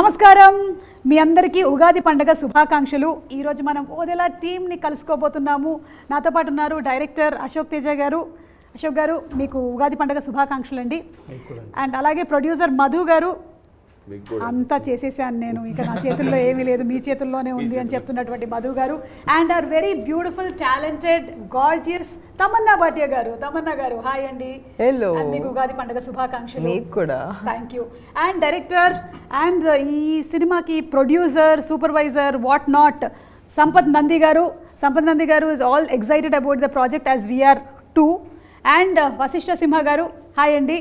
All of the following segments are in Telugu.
నమస్కారం, మీ అందరికీ ఉగాది పండుగ శుభాకాంక్షలు. ఈరోజు మనం ఓదెలా టీమ్ని కలుసుకోబోతున్నాము. నాతో పాటు ఉన్నారు డైరెక్టర్ అశోక్ తేజ గారు. అశోక్ గారు, మీకు ఉగాది పండుగ శుభాకాంక్షలు అండి. అండ్ అలాగే ప్రొడ్యూసర్ మధు గారు. అంతా చేసేసాను నేను, ఇక నా చేతుల్లో ఏమీ లేదు, మీ చేతుల్లోనే ఉంది అని చెప్తున్నటువంటి Madhu garu. And are very beautiful, talented, gorgeous Tamannaah Bhatia garu. Tamannaah గారు, హాయ్ అండి. హలో. మీకు ఉగాది పండుగ శుభాకాంక్షలు. మీకు కూడా. Thank you. And director and ఈ సినిమాకి producer, supervisor, what not, Sampath Nandi garu. Sampath Nandi garu is all excited about the project as we're too. And Vasishtha Simha garu, hi అండి.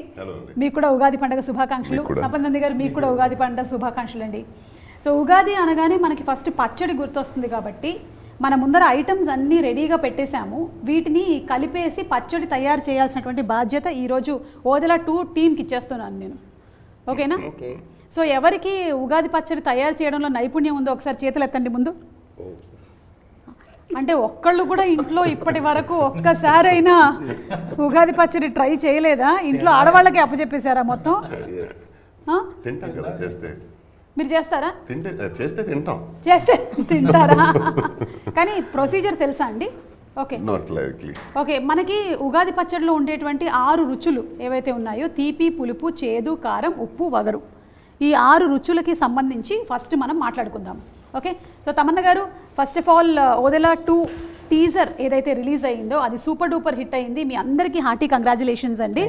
మీకు కూడా ఉగాది పండుగ శుభాకాంక్షలు. సంపత్ నంది గారు, మీకు కూడా ఉగాది పండుగ శుభాకాంక్షలు అండి. సో ఉగాది అనగానే మనకి ఫస్ట్ పచ్చడి గుర్తొస్తుంది కాబట్టి మన ముందర ఐటమ్స్ అన్నీ రెడీగా పెట్టేశాము. వీటిని కలిపేసి పచ్చడి తయారు చేయాల్సినటువంటి బాధ్యత ఈరోజు ఓదెలా 2 టీమ్కి ఇచ్చేస్తున్నాను నేను. ఓకేనా? ఓకే. సో ఎవరికి ఉగాది పచ్చడి తయారు చేయడంలో నైపుణ్యం ఉందో ఒకసారి చేతులు ఎత్తండి ముందు. అంటే ఒక్కళ్ళు కూడా ఇంట్లో ఇప్పటి వరకు ఒక్కసారైనా ఉగాది పచ్చడి ట్రై చేయలేదా? ఇంట్లో ఆడవాళ్ళకి అప్పచెప్పేశారా మొత్తం? మీరు చేస్తారా? చేస్తే తింటారా? కానీ ప్రొసీజర్ తెలుసా అండి? Okay okay. మనకి ఉగాది పచ్చడిలో ఉండేటువంటి 6 రుచులు ఏవైతే ఉన్నాయో, తీపి, పులుపు, చేదు, కారం, ఉప్పు, వగరు, ఈ 6 రుచులకి సంబంధించి ఫస్ట్ మనం మాట్లాడుకుందాం. ఓకే. సో తమన్న గారు, first of all Odela 2 teaser ఏదైతే రిలీజ్ అయ్యిందో అది సూపర్ డూపర్ హిట్ అయింది. మీ అందరికీ హార్టీ కంగ్రాచులేషన్స్ అండి.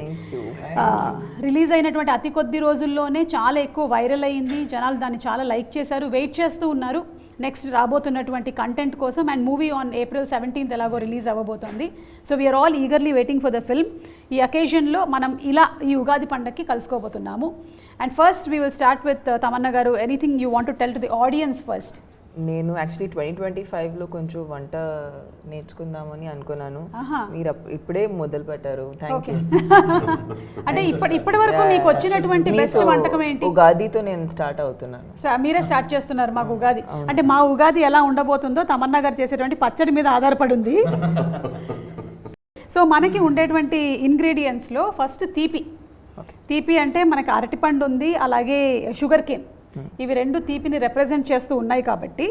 రిలీజ్ అయినటువంటి అతి కొద్ది రోజుల్లోనే చాలా ఎక్కువ వైరల్ అయ్యింది. జనాలు దాన్ని చాలా లైక్ చేశారు, వెయిట్ చేస్తూ ఉన్నారు నెక్స్ట్ రాబోతున్నటువంటి కంటెంట్ కోసం. And movie on April 17th ఎలాగో రిలీజ్ అవ్వబోతోంది. So we're all eagerly waiting for the film. ఈ అకేషన్లో మనం ఇలా ఈ ఉగాది పండగకి కలుసుకోబోతున్నాము. And first we will start with Tamannaah garu. Anything you want to tell to the audience first? నేను యాక్చువల్లీ 2025లో కొంచెం వంట నేర్చుకుందామని అనుకున్నాను. మీరు ఇప్పుడే మొదలు పెట్టారు. Thank you. అంటే ఇప్పటి వరకు మీకు వచ్చినటువంటి బెస్ట్ వంటకం ఏంటి? ఉగాదితో నేను స్టార్ట్ అవుతున్నాను. మీరే స్టార్ట్ చేస్తున్నారు మాకు ఉగాది. అంటే మా ఉగాది ఎలా ఉండబోతుందో తమన్నా గారు చేసేటువంటి పచ్చడి మీద ఆధారపడి ఉంది. సో మనకి ఉండేటువంటి ఇంగ్రీడియంట్స్లో ఫస్ట్ తీపి. తీపి అంటే మనకి అరటిపండు ఉంది, అలాగే షుగర్ కేన్. ఇవి 2 తీపిని రిప్రజెంట్ చేస్తూ ఉన్నాయి కాబట్టి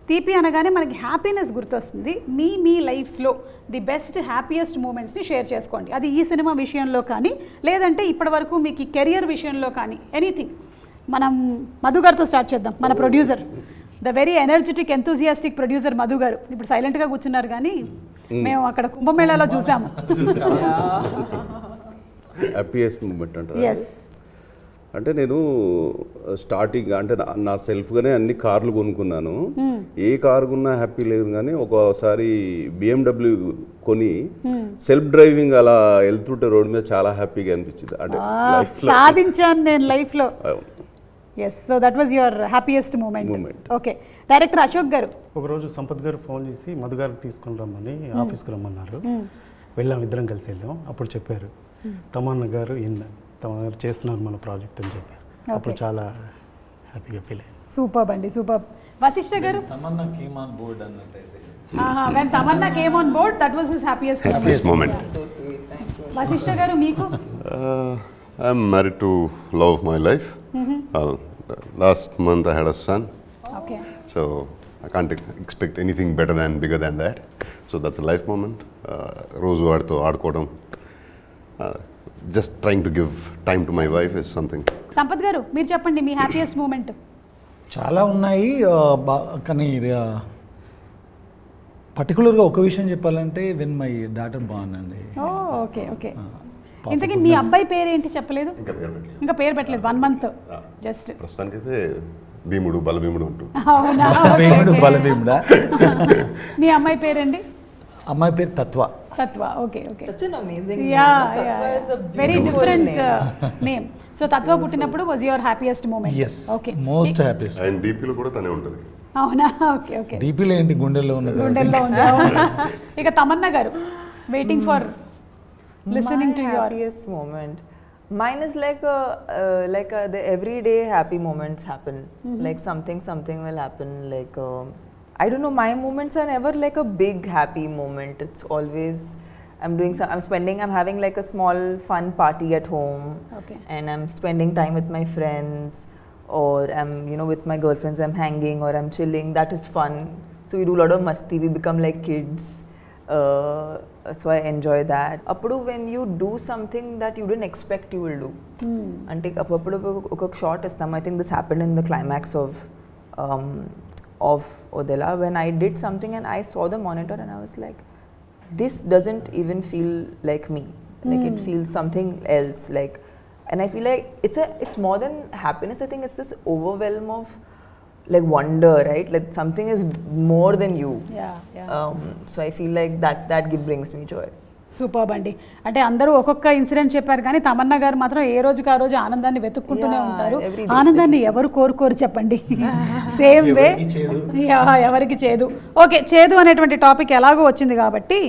తీపి అనగానే మనకి హ్యాపీనెస్ గుర్తొస్తుంది. మీ లైఫ్స్లో ది బెస్ట్ హ్యాపీయెస్ట్ మూమెంట్స్ని షేర్ చేసుకోండి. అది ఈ సినిమా విషయంలో కానీ, లేదంటే ఇప్పటి వరకు మీకు ఈ కెరియర్ విషయంలో కానీ, ఎనీథింగ్. మనం మధు గారితో స్టార్ట్ చేద్దాం. మన producer, the very energetic, enthusiastic producer Madhu గారు. ఇప్పుడు సైలెంట్గా కూర్చున్నారు, కానీ మేము అక్కడ కుంభమేళాలో చూసాము. హ్యాపీయెస్ట్ మూమెంట్ అంటారు. ఎస్. అంటే నేను స్టార్టింగ్ అంటే నా సెల్ఫ్గానే అన్ని కార్లు కొనుక్కున్నాను. ఏ కారు కొన్నా హ్యాపీ లేదు, కానీ ఒకసారి BMW కొని సెల్ఫ్ డ్రైవింగ్ అలా వెళ్తుంటే రోడ్ మీద చాలా హ్యాపీగా అనిపించింది. అంటే సాధించాను నేను లైఫ్లో. Yes. So that was your happiest moment. Okay. Director Ashok garu. ఒకరోజు సంపత్ గారు ఫోన్ చేసి మధు గారికి తీసుకుని రమ్మని ఆఫీస్కి రమ్మన్నారు. వెళ్ళాం, ఇద్దరం కలిసి వెళ్ళాం. అప్పుడు చెప్పారు తమన్నా గారు చేస్తున్నారు మన ప్రాజెక్ట్ అని చెప్పారు. అప్పుడు చాలా హ్యాపీగా ఫీల్ అయ్యాను. సూపర్ అండి, super. Vasishtha garu. Tamannaah came on board అన్నట్టయితే when Tamanna came on board, that was his happiest moment. So sweet. Thank you. Vasishta garu, మీకు? I'm married to love of my life. Last month I had a son. Okay. So I can't expect anything bigger than that. So that's a life moment. రోజు వాడితో ఆడుకోవడం, just trying to give time to my wife is something. Sampath గారు, మీరు చెప్పండి మీ హ్యాపీయెస్ట్ మూమెంట్. చాలా ఉన్నాయి, కానీ పర్టికులర్గా ఒక విషయం చెప్పాలంటే వెన్ మై డాటర్ బార్న్ అండి. Okay okay. ఇంతకీ మీ అబ్బాయి పేరు ఏంటి చెప్పలేదు? ఇంకా పేరు పెట్టలేదు. 1 month జస్ట్. ప్రస్తుతానికైతే భీముడు, బలభీముడు ఉంటుంది. అవునా? భీముడు, బలభీముడా? మీ అమ్మాయి పేరండి? అమ్మాయి పేరు తత్వ. Okay okay. Such an amazing name. Yeah. Is a very different name. So తత్వ పుట్టినప్పుడు was your happiest moment? Yes. Okay. Most happiest. And DP లో కూడా తనే ఉంటుంది. అవునా? Okay okay. DP లో ఏంటి, గుండెల్లో ఉన్నది. గుండెల్లో ఉంది. ఇక తమన్నా గారు, waiting for listening to your happiest moment. Mine is like the everyday happy moments happen. Like something will happen. Like I don't know, my moments are never like a big happy moment. It's always I'm having like a small fun party at home. Okay. And I'm spending time with my friends. or I'm, you know, with my girlfriends, I'm hanging or I'm chilling. That is fun. So we do a lot of masti. We become like kids. So I enjoy that. Appudu when you do something that you didn't expect you will do. Ante appudu oka shot istam. I think this happened in the climax of Odela when I did something and I saw the monitor and I was like, this doesn't even feel like me. Like it feels something else. Like, and I feel like it's more than happiness. I think it's this overwhelm of like wonder, right? Like something is more than you. So I feel like that brings me joy. Super అండి. అంటే అందరూ ఒక్కొక్క ఇన్సిడెంట్ చెప్పారు కానీ తమన్నా గారు మాత్రం ఏ రోజుకి ఆ రోజు ఆనందాన్ని వెతుక్కుంటూనే ఉంటారు. ఆనందాన్ని ఎవరు కోరుకోరు చెప్పండి. సేమ్ వే ఎవరికి చేదు. ఓకే, చేదు అనేటువంటి టాపిక్ ఎలాగో వచ్చింది కాబట్టి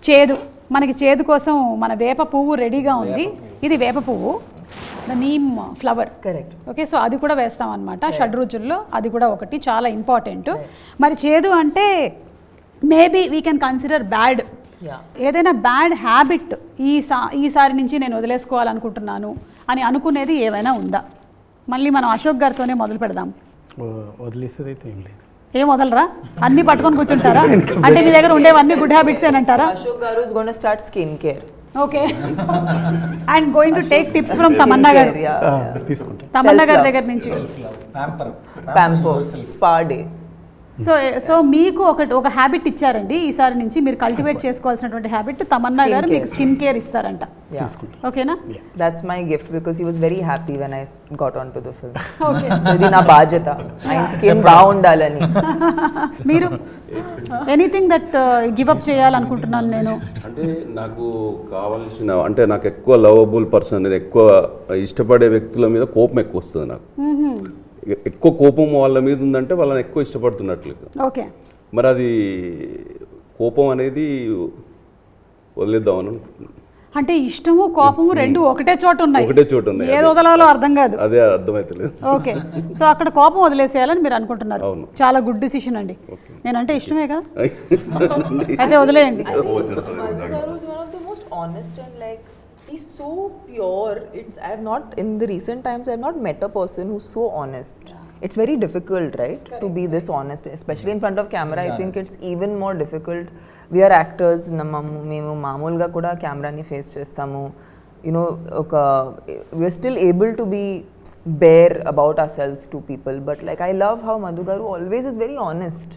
చేదు, మనకి చేదు కోసం మన వేప పువ్వు రెడీగా ఉంది. ఇది వేప పువ్వు, the neem flower. Correct. Okay, so అది కూడా వేస్తాం అనమాట. షడ్రుచుల్లో అది కూడా ఒకటి చాలా ఇంపార్టెంట్. మరి చేదు అంటే maybe we can consider bad. ఏదైనా బ్యాడ్ హ్యాబిట్ ఈసారి నుంచి నేను వదిలేసుకోవాలనుకుంటున్నాను అని అనుకునేది ఏమైనా ఉందా? మళ్ళీ మనం అశోక్ గారితోనే మొదలు పెడదాం. వదిలేసేది అయితే ఏం లేదు. ఏం వదలరా? అన్ని పట్టుకొని కూర్చుంటారా? అంటే మీ దగ్గర ఉండేవన్నీ గుడ్ హ్యాబిట్స్ ఏనంటారా? Ashok Garu is going to start skincare. Okay, and going to take tips from Tamannaah garu. తీసుకుంటా. తమన్నా గారి దగ్గర నుంచి Pamper, spa day. సో మీకు ఒక హ్యాబిట్ ఇచ్చారండి ఈసారి నుంచి మీరు కల్టివేట్ చేసుకోవాల్సినటువంటి హ్యాబిట్. తమన్నా గారు మీకు స్కిన్ కేర్ ఇస్తారంట. ఓకేనా? That's my gift because he was very happy when I got onto the film. Okay, So ఇది నా బాధ్యత. ఆయన స్కిన్ బాగుండాలని. మీరు ఎనీథింగ్ దట్ గివ్ అప్ చేయాలనుకుంటున్నాను నేను. అంటే నాకు కావాల్సిన, అంటే నాకు ఎక్కువ లవబుల్ పర్సన్, నేను ఎక్కువ ఇష్టపడే వ్యక్తుల మీద కోపం ఎక్కువ వస్తుంది నాకు. ఎక్కువ కోపం వాళ్ళ మీద ఉందంటే వాళ్ళని ఎక్కువ ఇష్టపడుతున్నట్లు. ఓకే, మరి అది కోపం అనేది వదిలేద్దామని అనుకుంటున్నాను. అంటే ఇష్టము కోపము రెండు ఒకటే చోట ఉన్నాయి. ఏది వదలాలో అర్థం కాదు. అదే అర్థమైతలేదు. ఓకే, సో అక్కడ కోపం వదిలేసేయాలని మీరు అనుకుంటున్నారు. చాలా గుడ్ డిసిషన్ అండి. నేనంటే ఇష్టమే కదా, అయితే వదిలేయండి. Garu is one of the most honest and like he's so pure. I have not, in the recent times, I have not met a person who's so honest. It's very difficult, right? To be this honest, especially in front of camera. I think it's even more difficult. We are actors. మేము మామూలుగా కూడా కెమెరాని ఫేస్ చేస్తాము. You know, we're still able to be bare about ourselves to people. But like I love how Madhu Garu always is very honest.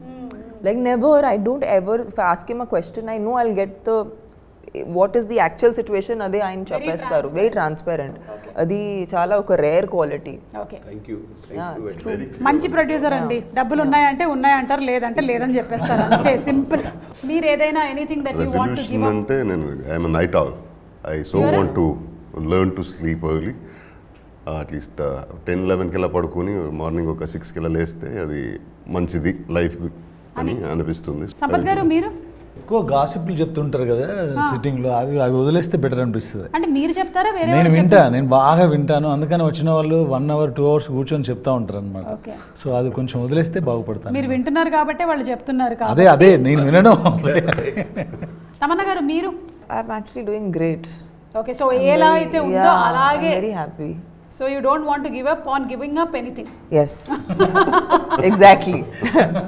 Like never, I don't ever, if I ask him a question, I know I'll get what is the actual situation, అదే ఆయన చెప్పేస్తారు. Very transparent. అది చాలా ఒక రేర్ క్వాలిటీ. Okay, true. మంచి ప్రొడ్యూసర్ అండి. డబ్బులు ఉన్నాయంటే ఉన్నాయంటారు, లేదంటే లేదని చెప్పేస్తారు. అంతే, సింపుల్. మీరు ఏదైనా anything that you want to give up? అంటే నేను I'm a night owl. I so want to learn to sleep early. At least 10-11కి ఇలా పడుకొని మార్నింగ్ ఒక 6కి ఇలా లేస్తే అది మంచిది లైఫ్ అని అనిపిస్తుంది. సంపత్ గారు, మీరు ఎక్కువ గాసిప్లు చెప్తుంటారు కదా సిట్టింగ్లో, అవి వదిలేస్తే బెటర్ అనిపిస్తుంది. అంటే మీరు చెప్తారా? నేను బాగా వింటాను, అందుకని వచ్చిన వాళ్ళు 1 hour 2 hours కూర్చొని చెప్తా ఉంటారు అనమాట. సో అది కొంచెం వదిలేస్తే బాగుపడతాను. మీరు వింటున్నారు కాబట్టి వాళ్ళు చెప్తున్నారు. అదే నేను వినడం. తమన్నా గారు, మీరు? I'm actually doing great. Okay, so ఎలా అయితే ఉందో అలాగే. Very happy. So you don't want to give up on giving up anything. Yes. Exactly.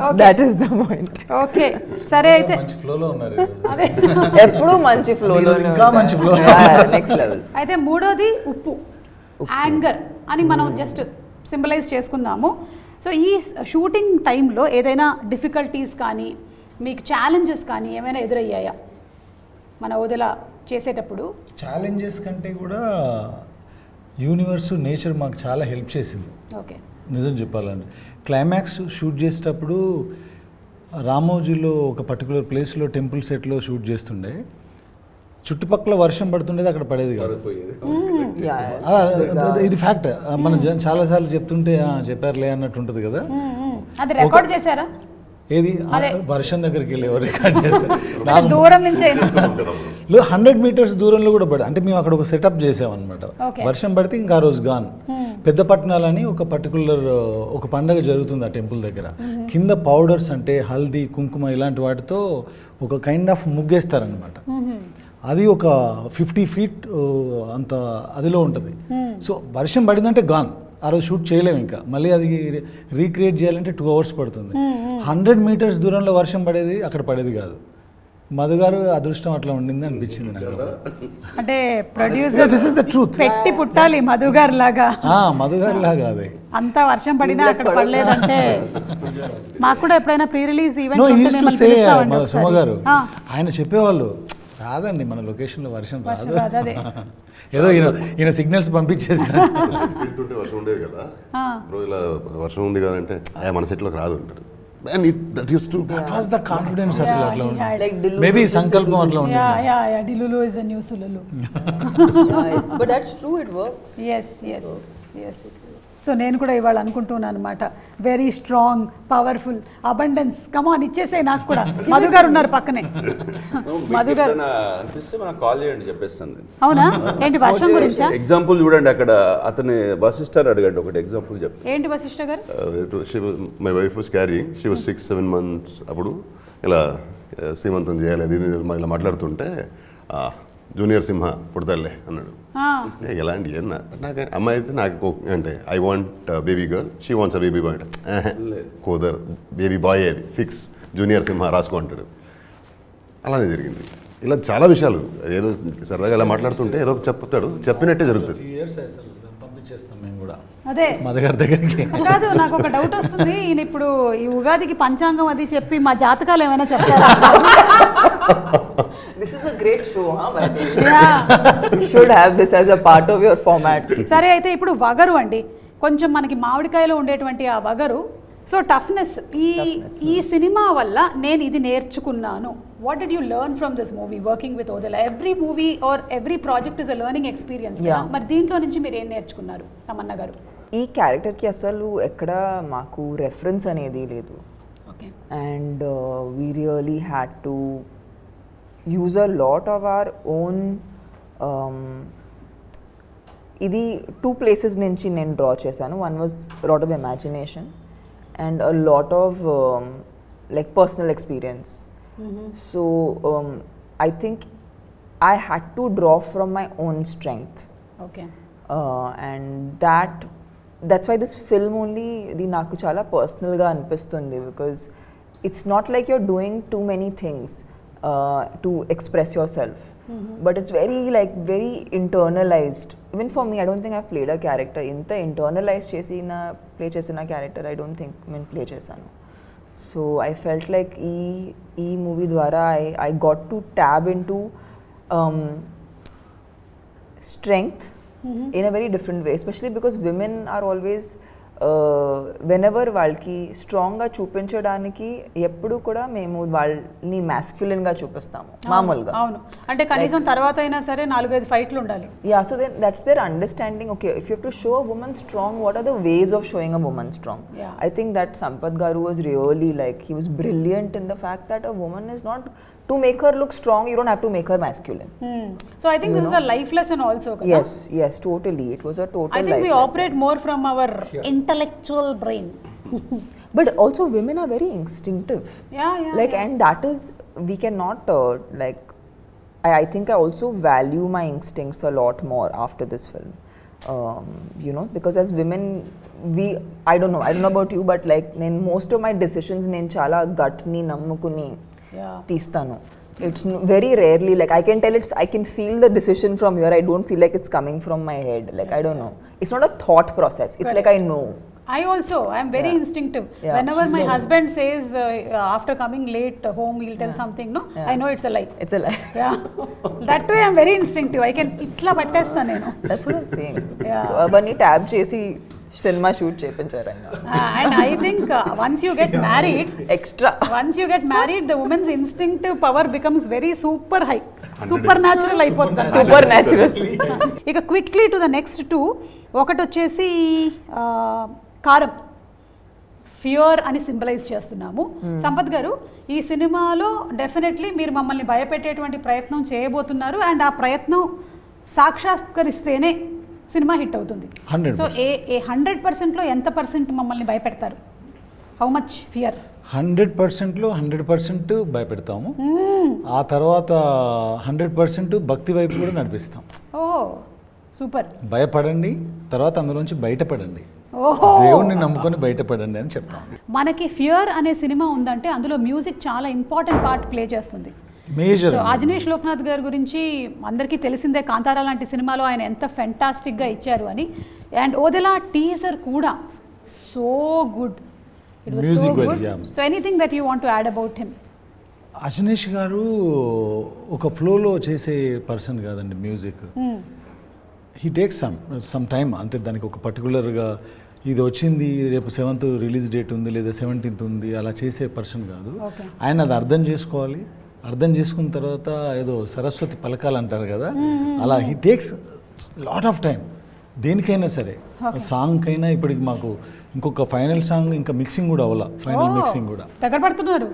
Okay. That is the point. Okay. సరే అయితే మంచి ఫ్లోలో ఉన్నారు. అదే ఎప్పుడు మంచి ఫ్లోలో, ఇంకా మంచి ఫ్లో. Next level. అయితే మూడోది ఉప్పు, యాంగర్ అని మనం జస్ట్ సింబలైజ్ చేసుకుందాము. సో ఈ షూటింగ్ టైంలో ఏదైనా డిఫికల్టీస్ కానీ మీకు ఛాలెంజెస్ కానీ ఏమైనా ఎదురయ్యాయా మన వదిలా చేసేటప్పుడు? ఛాలెంజెస్ కంటే కూడా యూనివర్స్, నేచర్ మాకు చాలా హెల్ప్ చేసింది. ఓకే, నిజం చెప్పాలంటే క్లైమాక్స్ షూట్ చేసేటప్పుడు రామోజీలో ఒక పర్టికులర్ ప్లేస్లో టెంపుల్ సెట్లో షూట్ చేస్తుండే, చుట్టుపక్కల వర్షం పడుతుండేది, అక్కడ పడేది కాదు. ఇది ఫ్యాక్ట్. మనం చాలాసార్లు చెప్తుంటే చెప్పారులే అన్నట్టు ఉంటుంది కదా. అది రికార్డ్ చేశారా? ఏది వర్షం దగ్గరికి వెళ్ళి ఎవరు రికార్డ్ చేస్తారు? దూరం నుంచి 100 meters దూరంలో కూడా పడి, అంటే మేము అక్కడ ఒక సెటప్ చేసామన్నమాట. వర్షం పడితే ఇంకా ఆ రోజు గాన్. పెద్ద పట్టణాలని ఒక పర్టికులర్ ఒక పండగ జరుగుతుంది ఆ టెంపుల్ దగ్గర. కింద పౌడర్స్ అంటే హల్దీ, కుంకుమ ఇలాంటి వాటితో ఒక కైండ్ ఆఫ్ ముగ్గేస్తారనమాట. అది ఒక 50 feet అంత అదిలో ఉంటుంది. సో వర్షం పడిందంటే గాన్, ఆ రోజు షూట్ చేయలేము ఇంకా మళ్ళీ అది రీక్రియేట్ చేయాలంటే 2 hours పడుతుంది. 100 meters దూరంలో వర్షం పడేది అక్కడ పడేది కాదు. మధు గారు అదృష్టం అట్లా ఉండింది అనిపించింది నాకు. అంటే producer this is the truth. పెట్టి పుట్టాలి మధు గారు లాగా. మధు గారు లాగా అదే. అంత వర్షం పడినా అక్కడ పడలేదంటే మాకు కూడా ఎప్పుడైనా pre release no use to say event Suma garu ఆయన చెప్పేవాళ్ళు రాదండి మన లొకేషన్లో వర్షం రాదు. ఏదో ఈయన సిగ్నల్స్ పంపించేసి వెళ్తుంటే వర్షం ఉండేది కదా బ్రో, ఇలా వర్షం ఉంది కదంటే మన సెట్లోకి రాదు అంటాడు. దట్ వాస్ ద కాన్ఫిడెన్స్ అసలు అట్లా ఉంది. Like Dillu maybe was just సంకల్పం అట్లా ఉంది. Yeah delulu is the new solulu. But that's true, it works. Yes so నేను కూడా ఇవాళ అనుకుంటున్నాను అనమాట, very strong, powerful, abundance, come on ఇచ్చేసే నాకు కూడా. మధు గారు ఉన్నారు పక్కనే. మధు గారు అనిపిస్తే మనకు కాల్ చేయండి, చెప్పేస్తాను. అవునా? ఏంటి వర్షం గురించా? ఎగ్జాంపుల్ చూడండి, అక్కడ అతని వశిష్ఠర్ అడిగాడు, ఒకటి ఎగ్జాంపుల్ చెప్పండి. ఏంటి వశిష్ఠ గారు? My wife was carrying, she was 6-7 months. అప్పుడు ఇలా సీమంతం చేయాలి అది ఇది ఇలా మాట్లాడుతుంటే జూనియర్ సింహ పుడతాడులే అన్నాడు. ఎలాంటి నాకు అమ్మాయి అయితే నాకు అంటే I want baby girl, she wants a baby boy. కోదర్ బేబీ బాయ్ అది ఫిక్స్, జూనియర్ సింహ రాసుకో అంటాడు. అలానే జరిగింది. ఇలా చాలా విషయాలు ఏదో సరదాగా ఇలా మాట్లాడుతుంటే ఏదో చెప్తాడు, చెప్పినట్టే జరుగుతుంది. పంపించేస్తాం మేము కూడా అదే మధు గారి దగ్గరికి. కాదు, నాకు ఒక డౌట్ వస్తుంది. ఈయన ఇప్పుడు ఈ ఉగాదికి పంచాంగం అది చెప్పి మా జాతకాలు ఏమైనా చెప్తారా? This is a great show, huh? By the way. You should have this as a part of your format. సరే, అయితే ఇప్పుడు వగరు అండి, కొంచెం మనకి మామిడికాయలో ఉండేటువంటి ఆ వగరు. సో టఫ్నెస్, ఈ సినిమా వల్ల నేను ఇది నేర్చుకున్నాను. What did you learn from this movie working with Odela? Every movie or every project is a learning experience. మరి దీంట్లో నుంచి మీరు ఏం నేర్చుకున్నారు తమన్నా గారు? ఈ క్యారెక్టర్కి అసలు ఎక్కడ మాకు రెఫరెన్స్ అనేది లేదు. Okay. And we really had to use a lot of our own ఇది 2 places నుంచి నేను డ్రా చేశాను. One was lot of imagination and a lot of like personal experience. So I think I had to draw from my own strength. Okay. And that's why this film only ఇది నాకు చాలా పర్సనల్గా అనిపిస్తుంది, because it's not like you're doing too many things to express yourself, but it's very internalized. Even for me, I don't think I've played a character inta internalized chesina play chesina character I don't think men play chesanu. So I felt like ee movie dwara I got to tap into strength in a very different way, especially because women are always whenever వాళ్ళకి స్ట్రాంగ్గా చూపించడానికి ఎప్పుడు కూడా మేము వాళ్ళని మ్యాస్క్యులిన్గా చూపిస్తాము మామూలుగా. అవును, అంటే కనీసం తర్వాత అయినా సరే 4-5 ఫైట్లు ఉండాలి. Yeah, so that's their understanding. Okay, if you have to show a woman strong, what are the ways of showing a woman strong? I think that Sampath garu was really like he was brilliant in the fact that a woman is not to make her look strong, you don't have to make her masculine. So I think this is a life lesson also. Yes, totally. It was a total life lesson. I think we operate more from our intellectual brain. But also women are very instinctive. Yeah. And that is, we cannot I think I also value my instincts a lot more after this film. Because as women, I don't know about you, but most of my decisions నేను చాలా gut ni nammukuni తీస్తాను. It's very rarely I can tell I can feel the decision from here. I don't feel like it's coming from my head. I don't know. It's not a thought process. It's correct. I know. I'm very instinctive. Whenever my husband says after coming late home he'll tell something, I know it's a lie. It's a lie. That way I'm very instinctive. I can itla pattesta nenu. That's what I'm saying. So abani tab chesi cinema shoot చేయించారు ఆయన. And I think once you get married, the woman's instinctive power becomes very super high. Supernatural అయిపోతుంది. Supernatural. ఇక క్విక్లీ టు ద నెక్స్ట్ 2. ఒకటి వచ్చేసి కారం, ఫియర్ అని సింబలైజ్ చేస్తున్నాము. సంపత్ గారు, ఈ సినిమాలో డెఫినెట్లీ మీరు మమ్మల్ని భయపెట్టేటువంటి ప్రయత్నం చేయబోతున్నారు. అండ్ ఆ ప్రయత్నం సాక్షాత్కరిస్తేనే సినిమా హిట్ అవుతుంది. సో 100%లో ఎంత % మమ్మల్ని భయపెడతారు? How much fear? 100%లో 100% భయపెడతాము. ఆ తర్వాత 100% భక్తి వైపు కూడా నడిపిస్తాం. ఓ సూపర్. భయపడండి, తర్వాత అందులోంచి బయటపడండి, ఓహో. దేవుణ్ణి నమ్ముకొని బయటపడండి అని చెప్తాను. మనకి ఫియర్ అనే సినిమా ఉందంటే అందులో మ్యూజిక్ చాలా ఇంపార్టెంట్ పార్ట్ ప్లే చేస్తుంది. మేజర్ సో అజనీష్ లోక్నాథ్ గారి గురించి అందరికీ తెలిసిందే, కాంతారా లాంటి సినిమాలో ఆయన ఎంత ఫెంటాస్టిక్గా ఇచ్చారు అని. అండ్ ఓదెలా టీజర్ కూడా so good, it was so Music wise, good. yeah. So anything that you want to add about him? Ajaneesh గారు ఒక ఫ్లోలో చేసే పర్సన్ కాదండి music. He takes some time, అంటే దానికి ఒక పర్టికులర్గా ఇది వచ్చింది రేపు 7th రిలీజ్ డేట్ ఉంది లేదా 17th ఉంది అలా చేసే పర్సన్ కాదు. Okay. ఆయన అది అర్థం చేసుకోవాలి, అర్థం చేసుకున్న తర్వాత ఏదో సరస్వతి పలకాలు అంటారు కదా, అలా he takes lot of time దేనికైనా సరే. సాంగ్కైనా ఇప్పటికి మాకు ఇంకొక ఫైనల్ సాంగ్ ఇంకా మిక్సింగ్ కూడా అవ్వాల, ఫైనల్ మిక్సింగ్ కూడా దగ్గర పడుతున్నారు.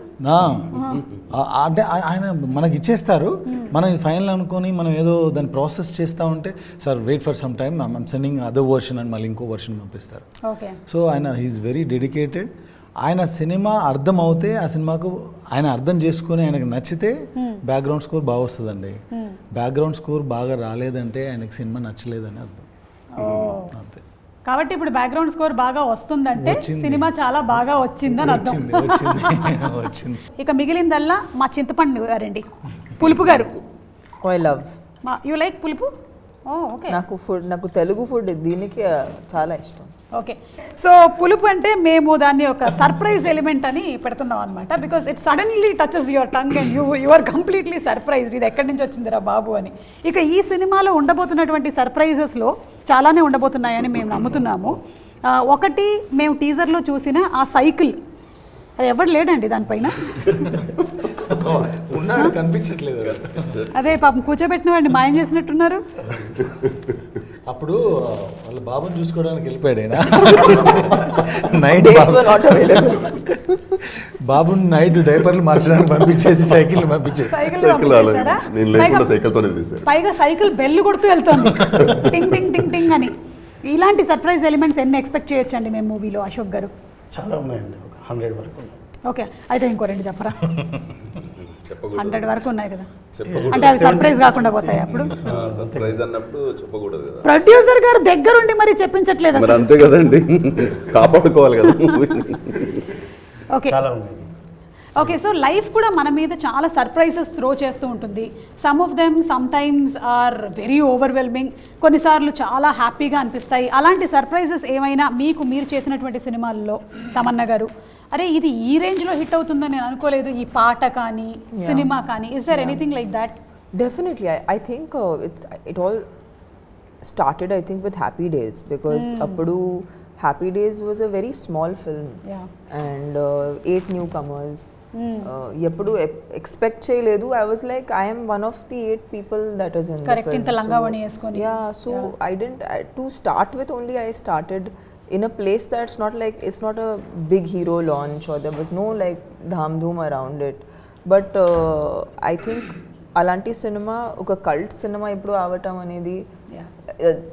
అంటే ఆయన మనకి ఇచ్చేస్తారు, మనం ఇది ఫైనల్ అనుకొని మనం ఏదో దాన్ని ప్రాసెస్ చేస్తూ ఉంటే sir wait for some time I'm sending other version అని మళ్ళీ ఇంకో వర్షన్ పంపిస్తారు. ఓకే. సో ఆయన హీఈస్ వెరీ డెడికేటెడ్. ఆయన సినిమా అర్థం అవుతే ఆ సినిమాకు ఆయన అర్థం చేసుకొని ఆయనకు నచ్చితే బ్యాక్గ్రౌండ్ స్కోర్ బాగా వస్తుందండి. బ్యాక్గ్రౌండ్ స్కోర్ బాగా రాలేదంటే ఆయనకు సినిమా నచ్చలేదని అర్థం. అంతే. కాబట్టి ఇప్పుడు బ్యాక్గ్రౌండ్ స్కోర్ బాగా వస్తుందంటే సినిమా చాలా బాగా వచ్చిందని అర్థం. వచ్చింది. ఇక మిగిలిందల్లా మా చింతపండు గారండి, పులుపు గారు. ఐ లవ్, యూ లైక్ పులుపు? ఓకే. నాకు తెలుగు ఫుడ్ దీనికి చాలా ఇష్టం. ఓకే. సో పులుపు అంటే మేము దాన్ని ఒక సర్ప్రైజ్ ఎలిమెంట్ అని పెడుతున్నాం అనమాట. Because it suddenly touches your tongue and you are completely surprised, ఇది ఎక్కడి నుంచి వచ్చిందిరా బాబు అని. ఇక ఈ సినిమాలో ఉండబోతున్నటువంటి సర్ప్రైజెస్లో చాలానే ఉండబోతున్నాయని మేము నమ్ముతున్నాము. ఒకటి, మేము టీజర్లో చూసిన ఆ సైకిల్, అది ఎవరు లేడండి దానిపైన, కనిపించట్లేదు. అదే పాపం కూర్చోబెట్టిన వాడిని మాయం చేసినట్టున్నారు. అప్పుడు వాళ్ళ బాబుని చూసుకోవడానికి వెళ్ళిపోయాడు నైట్. బాబుని నైట్ డైపర్లు మార్చడానికి పంపించేసి సైకిల్ పంపించేసి పైగా సైకిల్ బెల్ కొడుతూ వెళ్తుంది టింగ్ టింగ్ టింగ్ టింగ్ అని. ఇలాంటి సర్ప్రైజ్ ఎలిమెంట్స్ ఎన్ని ఎక్స్పెక్ట్ చేయొచ్చండి మేము మూవీలో అశోక్ గారు? చాలా ఉన్నాయండి, ఒక 100 వరకు ఉన్నాయి. ఓకే, అయితే ఇంకో 2 చెప్పరా? 100 వరకు ఉన్నాయి కదా, అంటే అవి సర్ప్రైజ్ కాకుండా పోతాయి. అప్పుడు సర్ప్రైజ్ అన్నప్పుడు చెప్పకూడదు కదా. ప్రొడ్యూసర్ గారు దగ్గరుండి మరి చెప్పించట్లేదు మరి అంతే కదండి, కాపాడుకోవాలి కదా. ఓకే. చాలా ఉన్నాయి. ఓకే, సో లైఫ్ కూడా మన మీద చాలా సర్ప్రైజెస్ త్రో చేస్తూ ఉంటుంది. Some of them sometimes are very overwhelming, కొన్నిసార్లు చాలా హ్యాపీగా అనిపిస్తాయి. అలాంటి సర్ప్రైజెస్ ఏమైనా మీరు చేసినటువంటి సినిమాల్లో తమన్నా గారు, అరే ఇది ఈ రేంజ్లో హిట్ అవుతుందని నేను అనుకోలేదు, ఈ పాట కానీ సినిమా కానీ, is there anything like that? Definitely, I think it all started, I think, with Happy Days, because appudu Happy Days was a very small film. Yeah. And 8 newcomers. Eppudu expect cheyaledu. I was like, I am one of the 8 people that is in Correct, the film. inta langavani eskoni. Yeah, so I didn't, to start with only, I started in a place that's not like, it's not a big hero launch or there was no like dham dhoom around it. But I think అలాంటి సినిమా ఒక కల్ట్ సినిమా ఇప్పుడు అవటం అనేది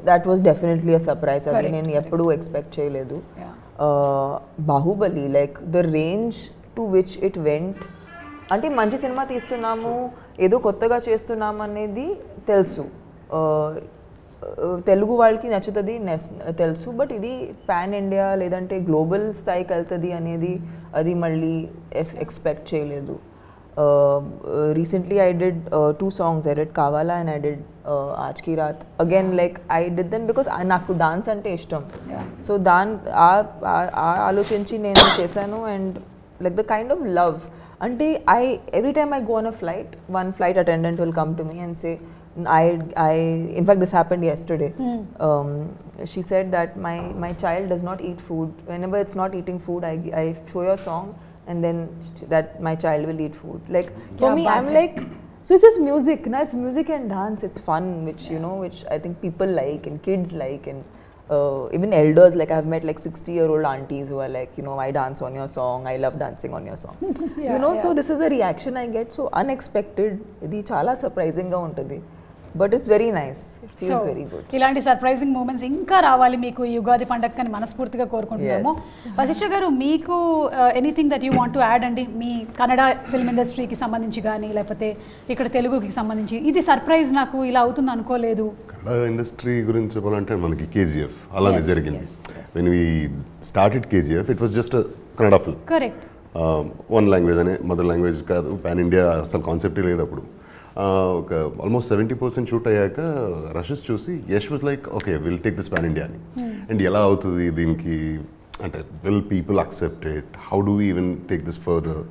that was definitely a surprise. అది నేను ఎప్పుడూ ఎక్స్పెక్ట్ చేయలేదు. Baahubali, like the range to which it went, అంటే మంచి సినిమా తీస్తున్నాము, ఏదో కొత్తగా చేస్తున్నాము అనేది తెలుసు, తెలుగు వాళ్ళకి నచ్చుతుంది తెలుసు. బట్ ఇది పాన్ ఇండియా లేదంటే గ్లోబల్ స్థాయికి వెళ్తుంది అనేది అది మళ్ళీ ఎక్స్పెక్ట్ చేయలేదు. Recently I did 2 songs. I did Kavala and I did Aaj Ki Raat. Again, like I did them because నాకు డాన్స్ అంటే ఇష్టం. సో ఆలోచించి నేను చేశాను. And like the kind of love, అంటే every time I go on a flight, one flight attendant will come to me and say, in fact this happened yesterday. She said that my child does not eat food. Whenever it's not eating food, I show your song and then that my child will eat food. Like for me, I'm like, so it's just music, na? It's music and dance, it's fun, which you know, which I think people like and kids like, and even elders, like I've met like 60-year-old aunties who are like, you know, I dance on your song, I love dancing on your song. You know, so this is a reaction I get, so unexpected. Idi chala surprising ga untadi. but it's very nice. It feels very good. ఇలాంటి సర్ప్రైజింగ్ మూమెంట్స్ ఇంకా రావాలి మీకు ఈ యుగాది పండగని మనస్ఫూర్తిగా కోరుకుంటున్నాము. వశిష్ఠ గారు, మీకు anything that you want to add అండి, మీ కన్నడ ఫిల్మ్ ఇండస్ట్రీకి సంబంధించి కానీ లేకపోతే ఇక్కడ తెలుగుకి సంబంధించి ఇది సర్ప్రైజ్, నాకు ఇలా అవుతుంది అనుకోలేదు. కన్నడ ఇండస్ట్రీ గురించి చెప్పాలంటే మనకి కేజీఎఫ్ అలానే జరిగింది. When we started KGF it was just Kannada film. Correct. One language అనే మదర్ లాంగ్వేజ్ కాదు, పాన్ ఇండియా అసలు కాన్సెప్టే లేదు అప్పుడు. ఒక ఆల్మోస్ట్ 70% షూట్ అయ్యాక రషెస్ చూసి Yash was like okay will take this pan India అని. అండ్ ఎలా అవుతుంది దీనికి అంటే will people accept it, how do even take this further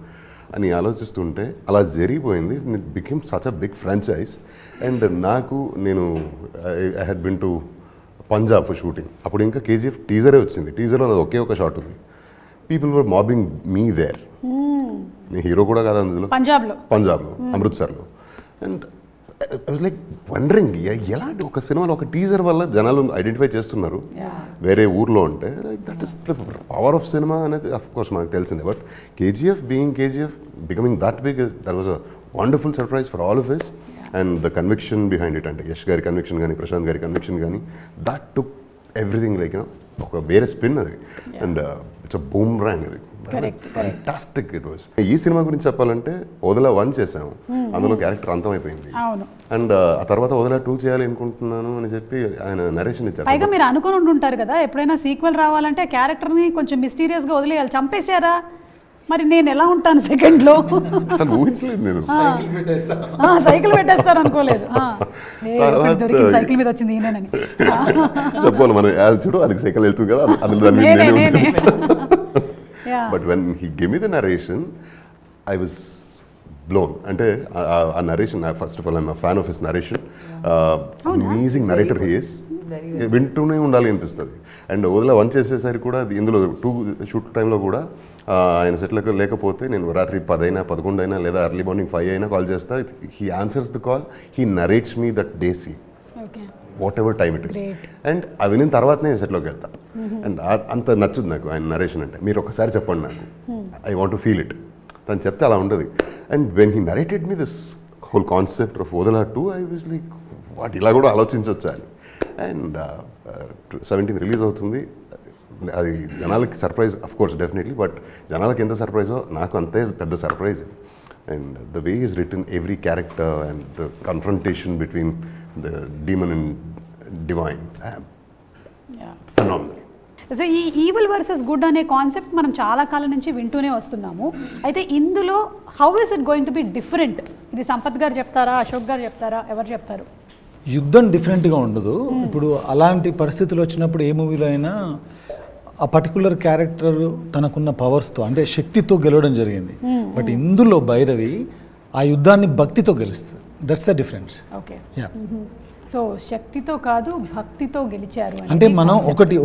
అని ఆలోచిస్తుంటే అలా జరిగిపోయింది. It became such a big franchise. And నేను I had bin to Punjab for shooting. అప్పుడు ఇంకా కేజీఎఫ్ టీజరే వచ్చింది. టీజర్లో అది ఒకే ఒక షాట్ ఉంది. People were mobbing me there. నేను హీరో కూడా కాదు అందులో, పంజాబ్లో అమృత్సర్లో. And I was like wondering ఎలాంటి ఒక సినిమాలో ఒక టీజర్ వల్ల జనాలు ఐడెంటిఫై చేస్తున్నారు వేరే ఊర్లో ఉంటే. Like that is the power of cinema అనేది అఫ్ కోర్స్ మనకు తెలిసిందే. But KGF being KGF becoming that big, that was a wonderful surprise for all of us. And the conviction behind it, అంటే యష్ గారి కన్విక్షన్ కానీ ప్రశాంత్ గారి కన్విక్షన్ కానీ, దట్ టుక్ ఎవ్రీథింగ్ లైక్ ఒక వేరే స్పిన్ అది. And it's a boomerang అది. Fantastic it was. ఈ సినిమా గురించి చెప్పాలంటే వదలా 1 చేసాము, అందులో క్యారెక్టర్ అంతం అయిపోయింది. అండ్ ఆ తర్వాత వదలా 2 చేయాలి అనుకుంటున్నాను అని చెప్పి ఆయన నరేషన్ ఇచ్చారు. పైగా మీరు అనుకుని ఉంటుంటారు కదా ఎప్పుడైనా సీక్వెల్ రావాలంటే క్యారెక్టర్ని కొంచెం మిస్టీరియస్గా వదిలేయాలి, చంపేశారా మరి నేను ఎలా ఉంటాను సెకండ్లో, అసలు ఊహించలేదు నేను. సైకిల్ పెట్టేస్తారు అనుకోలేదు. సైకిల్ మీద వచ్చింది ఈయనని చెప్పాలి మనం, చూడు అది సైకిల్ వెళ్తుంది కదా, అది but when he give me the narration I was blown. అంటే ఆ narration, first of all I'm fan of his narration. Amazing narrator he is. వింటూనే ఉండాలి అనిపిస్తుంది. అండ్ వదిలా 1 చేసేసరికి కూడా ఇందులో 2 షూట్ టైంలో కూడా ఆయన సెట్లకు లేకపోతే నేను రాత్రి 10 అయినా 11 అయినా లేదా ఎర్లీ మార్నింగ్ 5 అయినా కాల్ చేస్తా. He answers the call, he narrates me that day scene whatever time it is. And అవి వినిన తర్వాతనే సెట్లోకి వెళ్తా. అండ్ అంత నచ్చుది నాకు ఆయన నరేషన్ అంటే. మీరు ఒకసారి చెప్పండి నాకు, I want to feel it. తను చెప్తే అలా ఉంటుంది. And when he narrated me this whole concept of Odela 2, I was like what, ఇలా కూడా ఆలోచించవచ్చు అని. అండ్ 17th రిలీజ్ అవుతుంది. అది జనాలకి surprise of course definitely, but జనాలకి ఎంత సర్ప్రైజో నాకు అంతే పెద్ద surprise. And the way is return every character and the confrontation between the demon and divine, phenomenal. So ఈ ఈవిల్ వర్సెస్ గుడ్ అనే కాన్సెప్ట్ మనం చాలా కాలం నుంచి వింటూనే వస్తున్నాము. అయితే ఇందులో how is it going to be different? ఇది సంపత్ గారు చెప్తారా, అశోక్ గారు చెప్తారా, ఎవరు చెప్తారు? యుద్ధం డిఫరెంట్గా ఉండదు. ఇప్పుడు అలాంటి పరిస్థితులు వచ్చినప్పుడు ఏ మూవీలో అయినా ఆ పర్టికులర్ క్యారెక్టర్ తనకున్న పవర్స్తో అంటే శక్తితో గెలవడం జరిగింది. బట్ ఇందులో భైరవి ఆ యుద్ధాన్ని భక్తితో గెలుస్తుంది. That's the difference. Okay. So శక్తితో కాదు భక్తితో గెలిచారు అంటే మనం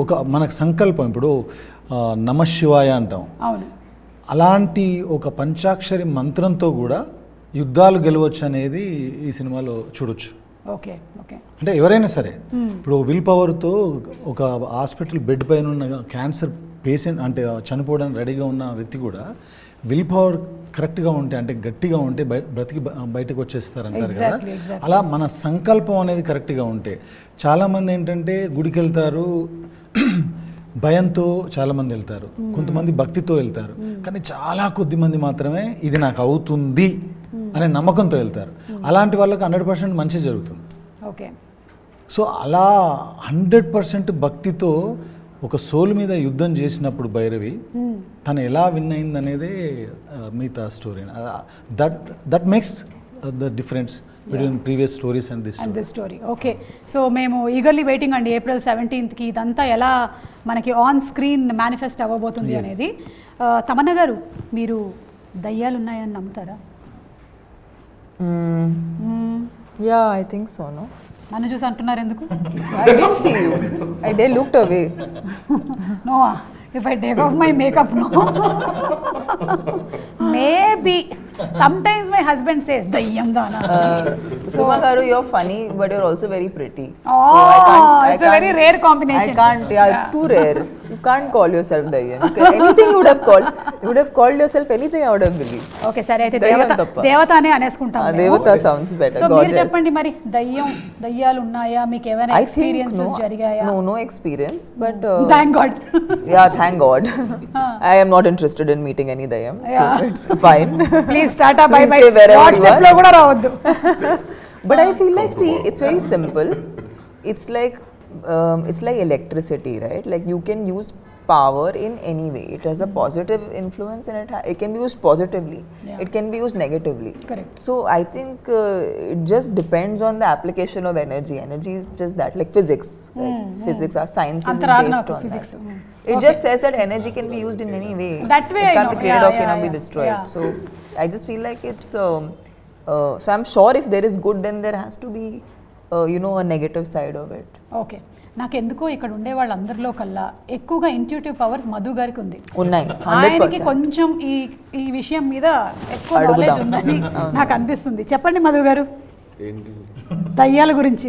ఒక మనకు సంకల్పం, ఇప్పుడు నమశివాయ అంటాం. అవును. అలాంటి ఒక పంచాక్షరి మంత్రంతో కూడా యుద్ధాలు గెలవచ్చు అనేది ఈ సినిమాలో చూడొచ్చు. Okay okay. అంటే ఎవరైనా సరే ఇప్పుడు విల్ పవర్తో ఒక హాస్పిటల్ బెడ్ పైన ఉన్న క్యాన్సర్ పేషెంట్ అంటే చనిపోవడానికి రెడీగా ఉన్న వ్యక్తి కూడా విల్ పవర్ కరెక్ట్గా ఉంటే అంటే గట్టిగా ఉంటే బ్రతికి బయటకు వచ్చేస్తారు అంటారు కదా. అలా మన సంకల్పం అనేది కరెక్ట్గా ఉంటే చాలామంది ఏంటంటే గుడికి వెళ్తారు, భయంతో చాలామంది వెళ్తారు, కొంతమంది భక్తితో వెళ్తారు, కానీ చాలా కొద్ది మంది మాత్రమే ఇది నాకు అవుతుంది అనే నమ్మకంతో వెళ్తారు. అలాంటి వాళ్ళకి 100% మంచి జరుగుతుంది. ఓకే. సో అలా 100% భక్తితో ఒక సోల్ మీద యుద్ధం చేసినప్పుడు భైరవి తను ఎలా విన్ అయింది అనేదే మిగతా story. That makes the difference between previous stories and this story. Okay. So మేము ఈగర్లీ వెయిటింగ్ అండి April 17th ఇదంతా ఎలా మనకి ఆన్ స్క్రీన్ మేనిఫెస్ట్ అవ్వబోతుంది అనేది. తమన్నా గారు, మీరు దయ్యాలు ఉన్నాయని నమ్ముతారా? Yeah, I think so, no? నన్ను చూసి అంటున్నారు ఎందుకు? I didn't see you. I looked away. No, if I take off my makeup, no. Maybe. Sometimes my husband says, dayyam dana. Suma garu, you're funny, but you're also very pretty. Oh, so it's a very rare combination. I can't, yeah, it's too rare. can't call yourself Dayyam. Anything you would have called yourself anything, I would have believed. Okay సరే అయితే దయ్యం దేవత తప్ప. దేవత అనే అనేసుకుంటాం మేము. Devata sounds better. సో మీరు Goddess. చెప్పండి మరి దయ్యాలు ఉన్నాయా, మీకు ఏమైనా I think ఎక్స్పీరియన్సెస్ జరిగాయా? no experience, but thank God. yeah, thank God. I am not interested in meeting any Dayyam, so Yeah. it's fine. Please tata bye Please by. stay wherever you WhatsApp are. లో కూడా రావద్దు. But I feel like, see, it's very simple. It's like electricity, right? Like you can use power in any way. It has a positive influence and it can be used positively. Yeah. It can be used negatively. Correct. So I think it just depends on the application of energy. Energy is just that, like physics. Like physics, our science is అంతరాగ్ based నాకు on physics. that. It just says that energy can be used in any way. That way it I can't know. be created Yeah, or cannot yeah, be yeah. destroyed. Yeah. So I just feel like it's. So I'm sure if there is good, then there has to be, a negative side of it. Okay, నాకెందుకో ఇక్కడ ఉండే వాళ్ళందరిలో కల్లా ఎక్కువగా ఇంట్యూటివ్ పవర్స్ మధు గారికి ఉంది. ఉన్నాయి ఆయనకి 100%. కొంచెం ఈ విషయం మీద ఎక్కువ అడుగుదాం. నాలెడ్జ్ ఉందని నాకు అనిపిస్తుంది. చెప్పండి మధు గారు దయ్యాల గురించి.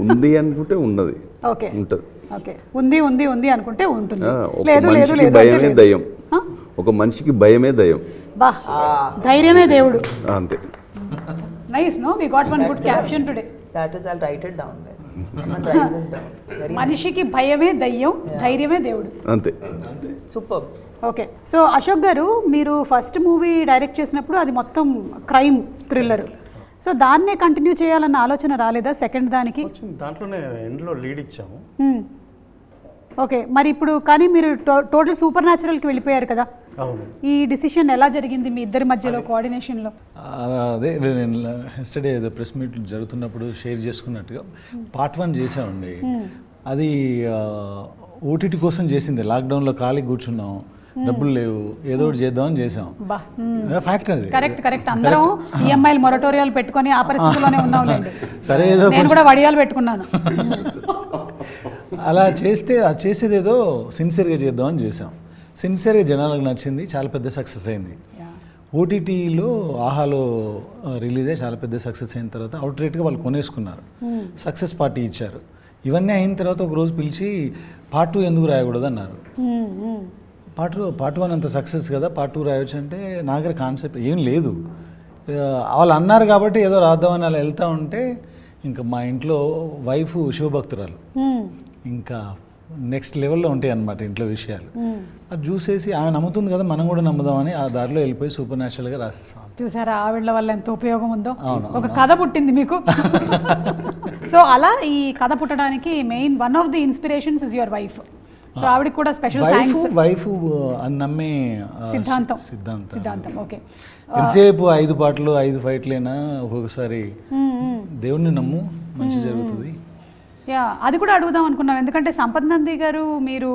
ఉంది అనుకుంటే ఉన్నది, ఓకే ఉంటుంది. ఓకే, ఉంది ఉంది ఉంది అనుకుంటే ఉంటుంది. ఒక లేదు లేదు మనిషికి లేదు అంటే భయమే లేదు. దయ్యం. ఒక మనిషికి భయమే దయ్యం. బా, ధైర్యమే దేవుడు. అంతే. Nice, no we got one good caption today. That is, I'll write it down. Guys. I'm gonna write this down. Very మనిషికి భయమే దయ్యం, ధైర్యమే దేవుడు. అంతే. superb. Okay, so Ashok garu, మీరు ఫస్ట్ మూవీ డైరెక్ట్ చేసినప్పుడు అది మొత్తం క్రైమ్ థ్రిల్లర్. సో దాన్నే కంటిన్యూ చేయాలన్న ఆలోచన రాలేదా సెకండ్ దానికి? వచ్చింది, దాంట్లోనే ఎండ్లో లీడ్ ఇచ్చాము. ఓకే, మరి ఇప్పుడు కానీ మీరు టోటల్ సూపర్ న్యాచురల్కి వెళ్ళిపోయారు కదా. అవును. ఈ డిసిషన్ ఎలా జరిగింది మీ ఇద్దరి మధ్యలో కోఆర్డినేషన్లో? అదే నేను ఎస్టర్డే ఏదో ప్రెస్ మీట్ జరుగుతున్నప్పుడు షేర్ చేసుకున్నట్టుగా పార్ట్ 1 చేసామండి. అది ఓటీటీ కోసం చేసింది. లాక్డౌన్లో ఖాళీ కూర్చున్నాం, డబ్బులు లేవు, ఏదో ఒకటి చేద్దామని చేసాం. ఫ్యాక్ట్ అది. కరెక్ట్. అందరం ఈఎంఐలు మొరటోరియాలు పెట్టుకొని ఆ పరిస్థితిలోనే ఉన్నాంలేండి. సరే, ఏదో నేను కూడా వడియాలు పెట్టుకున్నాను. అలా చేసేది ఏదో సిన్సియర్గా చేద్దామని చేసాం. సిన్సియర్గా జనాలకు నచ్చింది, చాలా పెద్ద సక్సెస్ అయింది. ఓటీటీలో ఆహాలో రిలీజ్ అయ్యి చాలా పెద్ద సక్సెస్ అయిన తర్వాత అవుట్ రేట్గా వాళ్ళు కొనేసుకున్నారు, సక్సెస్ పార్టీ ఇచ్చారు. ఇవన్నీ అయిన తర్వాత ఒక రోజు పిలిచి పార్ట్ 2 ఎందుకు రాయకూడదు అన్నారు. పార్ట్ 1 అంత సక్సెస్ కదా, పార్ట్ 2 రాయొచ్చు అంటే నా దగ్గర కాన్సెప్ట్ ఏం లేదు. వాళ్ళు అన్నారు కాబట్టి ఏదో రాద్దామని అలా వెళ్తూ ఉంటే ఇంకా మా ఇంట్లో వైఫ్ శివభక్తురాలు, ఇంకా నెక్స్ట్ లెవెల్లో ఉంటాయి అన్నమాట ఇంట్లో విషయాలు. అది చూసేసి ఆమె నమ్ముతుంది కదా, మనం కూడా నమ్ముదామని ఆ దారిలో వెళ్ళిపోయి సూపర్ న్యాచురల్గా రాసేస్తాం. చూసారా ఆవిడ వల్ల ఎంత ఉపయోగం ఉందో. ఒక కథ పుట్టింది మీకు. సో అలా ఈ కథ పుట్టడానికి main one of the inspirations is your wife. So ఆవిడకి కూడా స్పెషల్ థ్యాంక్స్. వైఫ్ అని నమ్మే సిద్ధాంతం. ఓకే, ఎంతసేపు 5 పాటలు 5 ఫైట్లైనా ఒక్కొక్కసారి దేవుణ్ణి నమ్ము, మంచి జరుగుతుంది. యా, అది కూడా అడుగుదాం అనుకున్నాం. ఎందుకంటే సంపత్ నంది గారు మీరు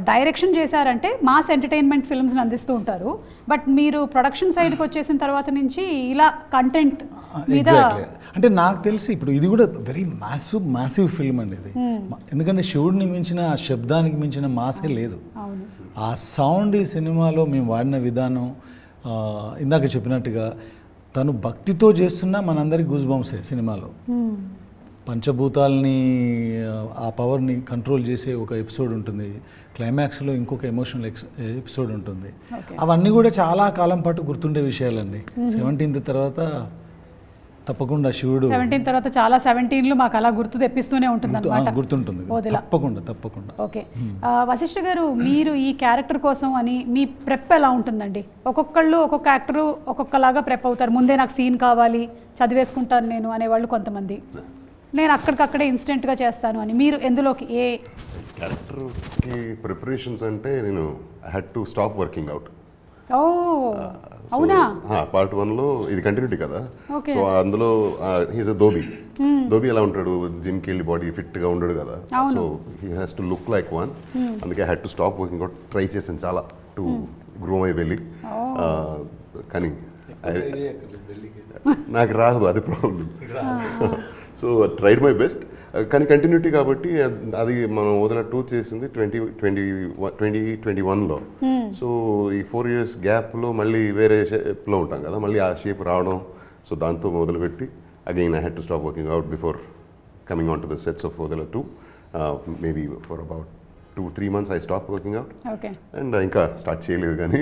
డైరెక్షన్ చేశారంటే మాస్ ఎంటర్టైన్మెంట్ ఫిల్మ్స్ని అందిస్తూ ఉంటారు. బట్ మీరు ప్రొడక్షన్ సైడ్కి వచ్చేసిన తర్వాత నుంచి ఇలా కంటెంట్ మీద, అంటే నాకు తెలిసి ఇప్పుడు ఇది కూడా వెరీ మ్యాసివ్ ఫిల్మ్ అండి ఇది. ఎందుకంటే శివుడిని మించిన, ఆ శబ్దానికి మించిన మాసే లేదు. ఆ సౌండ్ ఈ సినిమాలో మేము వాడిన విధానం, ఇందాక చెప్పినట్టుగా తను భక్తితో చేస్తున్నా మనందరికి గూస్ బంప్సే సినిమాలో. పంచభూతాలని, ఆ పవర్ని కంట్రోల్ చేసే ఒక ఎపిసోడ్ ఉంటుంది, క్లైమాక్స్లో ఇంకొక ఎమోషనల్ ఎపిసోడ్ ఉంటుంది. అవన్నీ కూడా చాలా కాలం పాటు గుర్తుండే విషయాలండి. 17th తర్వాత తప్పకుండా శివుడు 17 తర్వాత చాలా 17లు మాకు అలా గుర్తు తెప్పిస్తూనే ఉంటుంది అన్నమాట. గుర్తుంటుంది తప్పకుండా. ఓకే, వశిష్ఠ గారు, మీరు ఈ క్యారెక్టర్ కోసం అని మీ ప్రెప్ ఎలా ఉంటుందండి? ఒక్కొక్క యాక్టరు ఒక్కొక్కలాగా ప్రెప్ అవుతారు. ముందే నాకు సీన్ కావాలి, చదివేసుకుంటాను నేను అనేవాళ్ళు కొంతమంది, నేను అక్కడికక్కడే ఇన్స్టెంట్గా చేస్తాను అని. మీరు ఎందులోకి ఏ క్యారెక్టర్కి ప్రిపరేషన్స్ అంటే నేను I had to stop working out. ఓ అవునా? పార్ట్ 1లో ఇది కంటిన్యూటీ కదా, సో అందులో హీస్ అ ధోబి ఎలా ఉంటాడు, జిమ్కి వెళ్ళి బాడీ ఫిట్గా ఉండడు కదా, so he has to look like one. అందుకే I had to stop working out. Try చేశాను చాలా టు గ్రో మై బెల్లీ, కానీ నాకు రాదు, అది problem. So tried my best, కానీ కంటిన్యూటీ కాబట్టి అది మనం వదిన 2 చేసింది 2021లో. సో ఈ 4 years గ్యాప్లో మళ్ళీ వేరే షేప్లో ఉంటాం కదా, మళ్ళీ ఆ షేప్ రావడం, సో దాంతో మొదలుపెట్టి again I had to stop working out before coming on to the sets of వదిన 2. Maybe for about 2-3 months I stopped working out. Okay. And ఇంకా స్టార్ట్ చేయలేదు కానీ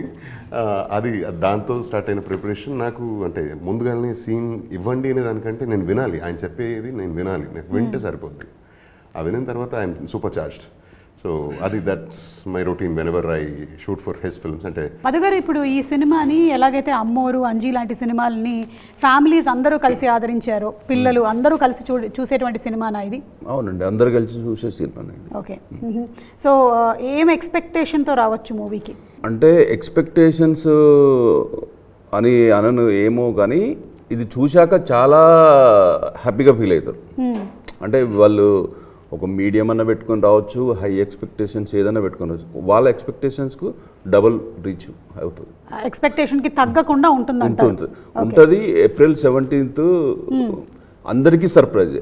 అది దాంతో స్టార్ట్ అయిన ప్రిపరేషన్ నాకు అంటే ముందుగానే సీన్ ఇవ్వండి అనే దానికంటే నేను వినాలి, ఆయన చెప్పేది నేను వినాలి, నాకు వింటే సరిపోద్ది. ఆ వినిన తర్వాత ఐఎమ్ సూపర్ చార్జ్డ్. సో అది that's my routine when ever I shoot for his films. అంటే మధుగారు ఇప్పుడు ఈ సినిమాని ఎలాగైతే అమ్మోరు, అంజీ లాంటి సినిమాలని ఫ్యామిలీస్ అందరూ కలిసి ఆదరించారో, పిల్లలు అందరూ కలిసి చూసేటువంటి సినిమానా ఇది? అవునండి, అందరు కలిసి చూసే సినిమా. ఓకే. సో ఏం ఎక్స్పెక్టేషన్తో రావచ్చు మూవీకి? అంటే ఎక్స్పెక్టేషన్స్ అని అనను ఏమో కానీ ఇది చూశాక చాలా హ్యాపీగా ఫీల్ అవుతారు. అంటే వాళ్ళు ఒక మీడియం అన్న పెట్టుకొని రావచ్చు, హై ఎక్స్పెక్టేషన్స్ ఏదైనా పెట్టుకొని రావచ్చు, వాళ్ళ ఎక్స్పెక్టేషన్స్కు డబుల్ రీచ్ అవుతుంది. ఎక్స్పెక్టేషన్కి తగ్గకుండా ఉంటుంది. April 17th అందరికీ సర్ప్రైజ్.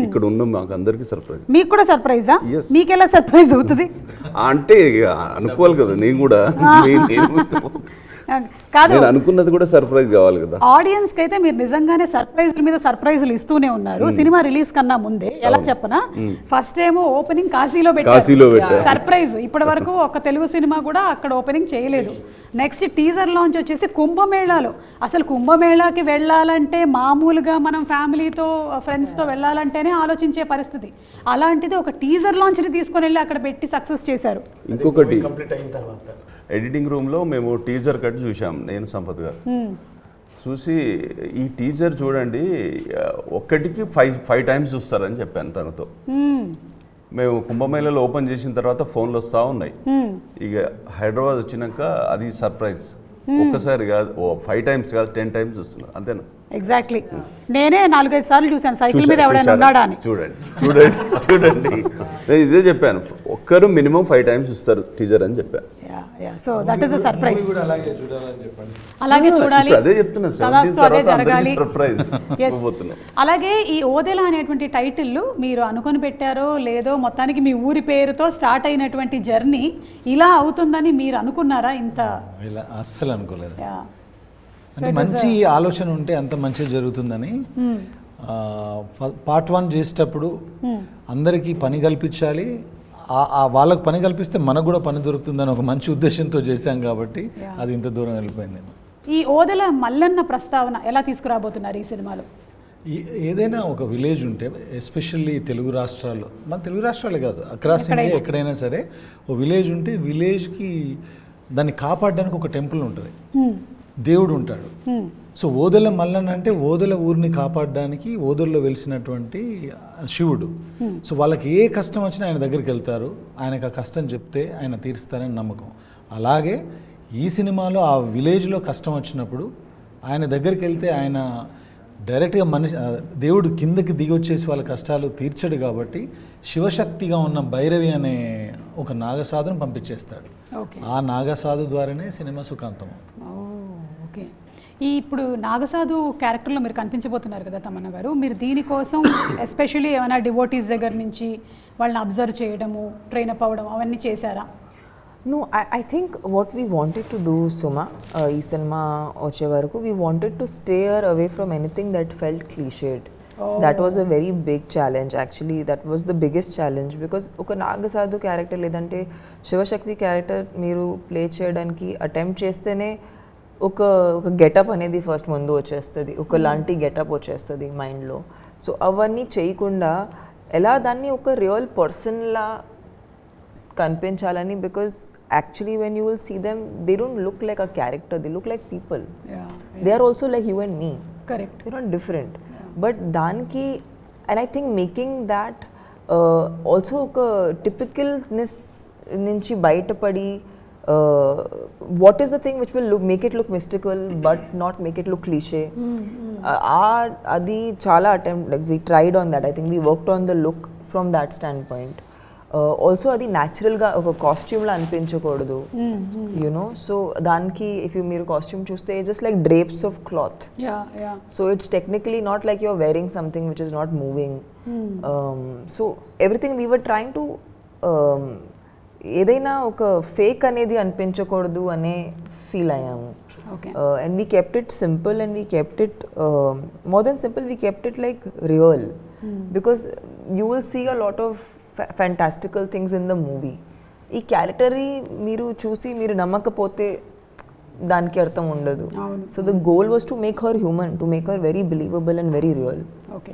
ఇక్కడ ఉన్న మాకు అందరికీ సర్ప్రైజ్. మీకు కూడా సర్ప్రైజా? Yes. మీకు ఎలా సర్ప్రైజ్ అవుతుంది అంటే అనుకోవాలి కదా, నేను కూడా కాదు, నేను అనుకున్నది కూడా సర్ప్రైజ్ కావాలి కదా. ఆడియన్స్ కి అయితే మీరు నిజంగానే సర్ప్రైజ్ల మీద సర్ప్రైజ్లు ఇస్తూనే ఉన్నారు. సినిమా రిలీజ్ కన్నా ముందే ఎలా చెప్పనా, ఫస్ట్ ఏమో ఓపెనింగ్ కాశీలో పెట్టారు సర్ప్రైజ్. ఇప్పటి వరకు ఒక తెలుగు సినిమా కూడా అక్కడ ఓపెనింగ్ చేయలేదు. నెక్స్ట్ టీజర్ లాంచ్ వచ్చేసి కుంభమేళాలో. అసలు కుంభమేళాకి వెళ్ళాలంటే మామూలుగా మనం ఫ్యామిలీతో ఫ్రెండ్స్తో వెళ్ళాలంటేనే ఆలోచించే పరిస్థితి. అలాంటిది ఒక టీజర్ లాంచ్ని తీసుకొని వెళ్ళి అక్కడ పెట్టి సక్సెస్ చేశారు. ఇంకొకటి కంప్లీట్ అయిన తర్వాత ఎడిటింగ్ రూమ్లో మేము టీజర్ కట్ చూసాం, నేను సంపత్ గారు చూసి ఈ టీజర్ చూడండి ఒక్కటికి 5 times చూస్తారని చెప్పాను తనతో. మేము కుంభమేళలో ఓపెన్ చేసిన తర్వాత ఫోన్లు వస్తూ ఉన్నాయి. ఇక హైదరాబాద్ వచ్చినాక అది సర్ప్రైజ్. ఒక్కసారి కాదు, 5 times కాదు, 10 times చూస్తున్నారు, అంతేనా? ఎగ్జాక్ట్లీ. నేనే 4-5 సార్లు చూశాను సైకిల్ మీద ఎవడైనా ఉన్నాడా అని. చూడండి నేను ఇదే చెప్పాను, ఒక్కరు మినిమం 5 times చూస్తారు టీజర్ అని చెప్పాను. So that is a surprise. అలాగే చూడాలి, అదే చెప్తున్నా, అదే జరగాలి. సర్ప్రైజ్. అలాగే ఈ ఓదెలా అనేటువంటి టైటిల్ మీరు అనుకొని పెట్టారో లేదో, మొత్తానికి మీ ఊరి పేరుతో స్టార్ట్ అయినటువంటి జర్నీ ఇలా అవుతుందని మీరు అనుకున్నారా? ఇంత ఇలా అస్సలు అనుకోలేదు. అంటే మంచి ఆలోచన ఉంటే అంత మంచిగా జరుగుతుందని. Part 1 చేసేటప్పుడు అందరికీ పని కల్పించాలి, వాళ్ళకు పని కల్పిస్తే మనకు కూడా పని దొరుకుతుందని ఒక మంచి ఉద్దేశంతో చేశాం కాబట్టి అది ఇంత దూరం వెళ్ళిపోయింది. ఈ ఓదెల మల్లన్న ప్రస్తావన ఎలా తీసుకురాబోతున్నారు ఈ సినిమాలో? ఏదైనా ఒక విలేజ్ ఉంటే, ఎస్పెషల్లీ తెలుగు రాష్ట్రాల్లో, మన తెలుగు రాష్ట్రాలే కాదు అక్రాస్ ఇండియా ఎక్కడైనా సరే, ఓ విలేజ్ ఉంటే విలేజ్కి దాన్ని కాపాడడానికి ఒక టెంపుల్ ఉంటుంది, దేవుడు ఉంటాడు. సో ఓదెల మల్లన్న అంటే ఓదెల ఊరిని కాపాడడానికి ఓదెల్లో వెలిసినటువంటి శివుడు. సో వాళ్ళకి ఏ కష్టం వచ్చినా ఆయన దగ్గరికి వెళ్తారు, ఆయనకు ఆ కష్టం చెప్తే ఆయన తీరుస్తారని నమ్మకం. అలాగే ఈ సినిమాలో ఆ విలేజ్లో కష్టం వచ్చినప్పుడు ఆయన దగ్గరికి వెళ్తే ఆయన డైరెక్ట్గా దేవుడు కిందకి దిగి వచ్చేసి వాళ్ళ కష్టాలు తీర్చడు కాబట్టి శివశక్తిగా ఉన్న భైరవి అనే ఒక నాగసాధును పంపించేస్తాడు. ఆ నాగసాధు ద్వారానే సినిమా సుఖాంతం. ఓకే. ఈ ఇప్పుడు నాగసాధు క్యారెక్టర్లో మీరు కనిపించబోతున్నారు కదా తమన్నా గారు, మీరు దీనికోసం ఎస్పెషల్లీ ఏమైనా డివోటీస్ దగ్గర నుంచి వాళ్ళని అబ్జర్వ్ చేయడము, ట్రైన్ అప్ అవ్వడం అవన్నీ చేశారా? No, I think what we wanted to do, Suma, ee cinema vache varaku, we wanted to steer away from anything that felt cliched. That was a very big challenge actually. That was the biggest challenge because oka Nagasadhu character ledante Shivashakti character meeru play cheyadaniki attempt chestene oka getup anedi first mundu vachestadi, oka lanti getup vachestadi mind lo. So avanni cheyikunda ela danni oka real person la కనిపించాలని, because actually when you will see them they don't look like a character, they look like people. They are also like you and me. Correct. They are not different. But దానికి and I think making that also ఒక టిపికల్నెస్ నుంచి బయటపడి what is the thing which will make it look mystical but not make it look cliche. అది చాలా attempt, like we tried on that. I think we worked on the look from that standpoint. Also అది న్యాచురల్గా ఒక కాస్ట్యూమ్లా అనిపించకూడదు, యునో. సో దానికి ఇఫ్ మీరు కాస్ట్యూమ్ చూస్తే just like drapes of cloth. So it's technically not like you're wearing something which is not moving. So everything we were trying to ఏదైనా ఒక ఫేక్ అనేది అనిపించకూడదు అనే ఫీల్ అయ్యాము. And we kept it simple and we kept it more than simple, we kept it like real. Because you will see a lot of fantastical things in the movie. ఈ క్యారెక్టర్ మీరు చూసి మీరు నమ్మకపోతే దానికి అర్థం ఉండదు. So the goal was to make her human, to make her very believable and very real. Okay,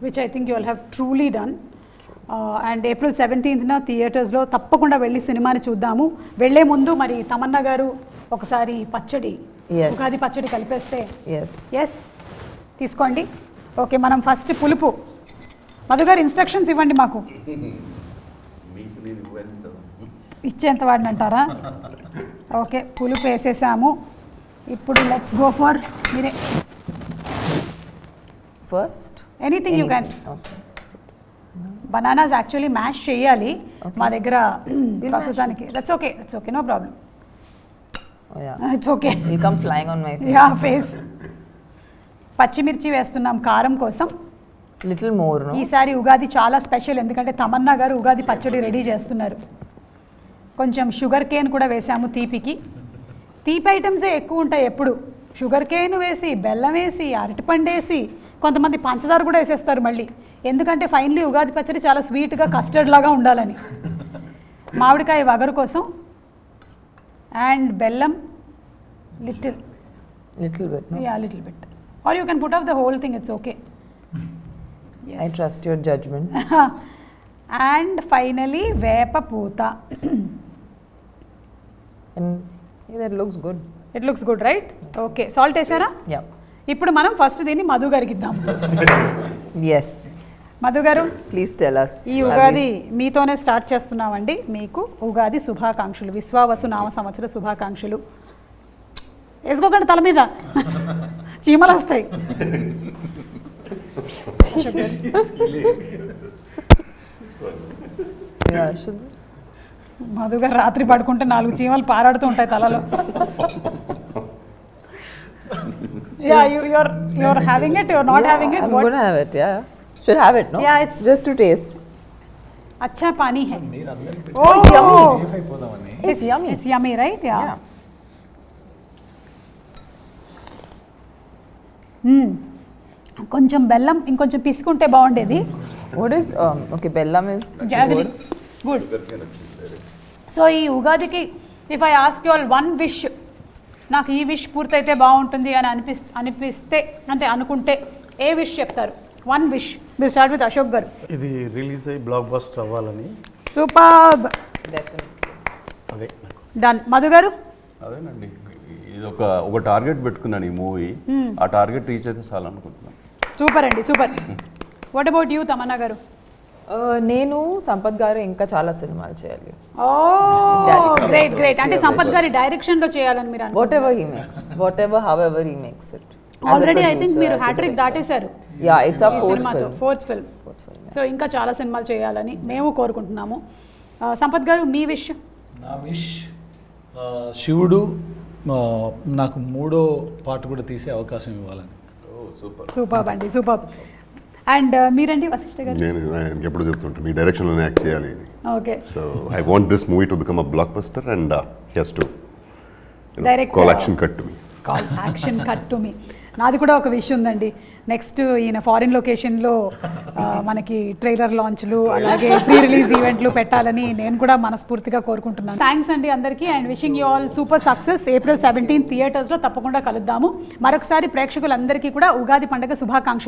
which I think you will have truly done. And April 17th థియేటర్స్లో తప్పకుండా వెళ్ళి సినిమాని చూద్దాము. వెళ్ళే ముందు మరి తమన్నా గారు ఒకసారి పచ్చడి, Yes. ఉగాది పచ్చడి కలిపేస్తే. ఎస్ ఎస్, తీసుకోండి. ఓకే, మనం ఫస్ట్ పులుపు. మధు గారు ఇన్స్ట్రక్షన్స్ ఇవ్వండి మాకు. ఇచ్చేంత వాడిని అంటారా? ఓకే, పులుపు వేసేసాము. ఇప్పుడు లెట్స్ గో ఫర్ మీరే first anything you can. Bananas actually mash చేయాలి మా దగ్గర ప్రస్తుతానికి. That's okay, that's okay, no problem. It's okay, will come flying on my yeah face. పచ్చిమిర్చి వేస్తున్నాం కారం కోసం. Little more. ఈసారి ఉగాది చాలా స్పెషల్, ఎందుకంటే తమన్నా గారు ఉగాది పచ్చడి రెడీ చేస్తున్నారు. కొంచెం షుగర్ కేన్ కూడా వేసాము తీపికి. తీపి ఐటమ్సే ఎక్కువ ఉంటాయి ఎప్పుడు. షుగర్ కేన్ వేసి, బెల్లం వేసి, అరటిపండు వేసి, కొంతమంది పంచదార కూడా వేసేస్తారు మళ్ళీ. ఎందుకంటే ఫైనలీ ఉగాది పచ్చడి చాలా స్వీట్గా కస్టర్డ్ లాగా ఉండాలని. మామిడికాయ వగరు కోసం అండ్ బెల్లం little bit. Yeah little bit, are you can put of the whole thing, it's okay. I trust your judgment. And finally వేప పూత. And yeah, that looks good. It looks good right? Okay, salt వేసారా? Yeah. ఇప్పుడు మనం ఫస్ట్ దీన్ని మధు గారికి ఇద్దాం. Yes. మధు గారు, Please tell us. ఈ ఉగాది మీతోనే స్టార్ట్ చేస్తున్నామండి. మీకు ఉగాది శుభాకాంక్షలు, విశ్వావసు నామ సంవత్సర శుభాకాంక్షలు. వేసుకోకండి తల మీద, చీమలు వస్తాయి. Yeah, should మధు గారు రాత్రి పడుకుంటే 4 చీమలు పారాడుతూ ఉంటాయి తలలో. Yeah, you're having it, you're not having it. I'm What? gonna have it. Yeah. Should have it, no? Yeah, it's just to taste. अच्छा पानी है. Oh, it's yummy. It's yummy. It's yummy, right? Yeah. కొంచెం బెల్లం ఇంకొంచెం పిసుకుంటే బాగుండేది. What is okay? Bellam is jaggery good. Good. So ఈ ఉగాదికి if I ask you all one wish, నాకు ఈ విష్ పూర్తయితే బాగుంటుంది అని అనిపిస్తే అంటే అనుకుంటే ఏ విష్ చెప్తారు? One wish. మీరు స్టార్ట్ విత్ అశోక్ గారు. ఇది రిలీజ్ అయ్యి బ్లాక్ బస్టర్ అవ్వాలని. సూపర్బ్. Definitely. అదే డన్. మధు గారు? అదేనండి, ఇది ఒక టార్గెట్ పెట్టుకున్నాను ఈ మూవీ. ఆ టార్గెట్ రీచ్ అయితే చాలు అనుకుంటున్నాను. సూపర్ అండి, super. What about you Tamannaah గారు? నేను సంపత్ గారు ఇంకా చాలా సినిమాలు చేయాలి. ఓ గ్రేట్ గ్రేట్. అంటే సంపత్ గారి డైరెక్షన్ లో చేయాలని మీరు Whatever he makes, however he makes it. ఆల్రెడీ ఐ థింక్ మీరు హ్యాట్రిక్ దాటేశారు. Yeah, it's our fourth film. So ఇంకా చాలా సినిమాలు చేయాలని మేము కోరుకుంటున్నాము. సంపత్ గారు, మీ విష్? నా విష్ శివుడు నాకు 3వ పార్ట్ కూడా తీసే అవకాశం ఇవ్వాలని. సూపర్ అండి, సూపర్. అండ్ మీరండి వశిష్ఠ గారు? నేను ఎప్పుడు చెప్తుంటాను మీ డైరెక్షన్లోనే యాక్ట్ చేయాలి అని. Okay. So I want this movie to become a blockbuster and he's to Direct, call action cut to me. Call action cut to me. నాది కూడా ఒక విషయం ఉందండి. నెక్స్ట్ ఈయన ఫారిన్ లొకేషన్లో మనకి ట్రైలర్ లాంచ్లు అలాగే ప్రీ రిలీజ్ ఈవెంట్లు పెట్టాలని నేను కూడా మనస్ఫూర్తిగా కోరుకుంటున్నాను. థ్యాంక్స్ అండి అందరికీ and wishing you all super success. April 17th థియేటర్స్లో తప్పకుండా కలుద్దాము. మరొకసారి ప్రేక్షకులందరికీ కూడా ఉగాది పండుగ శుభాకాంక్షలు.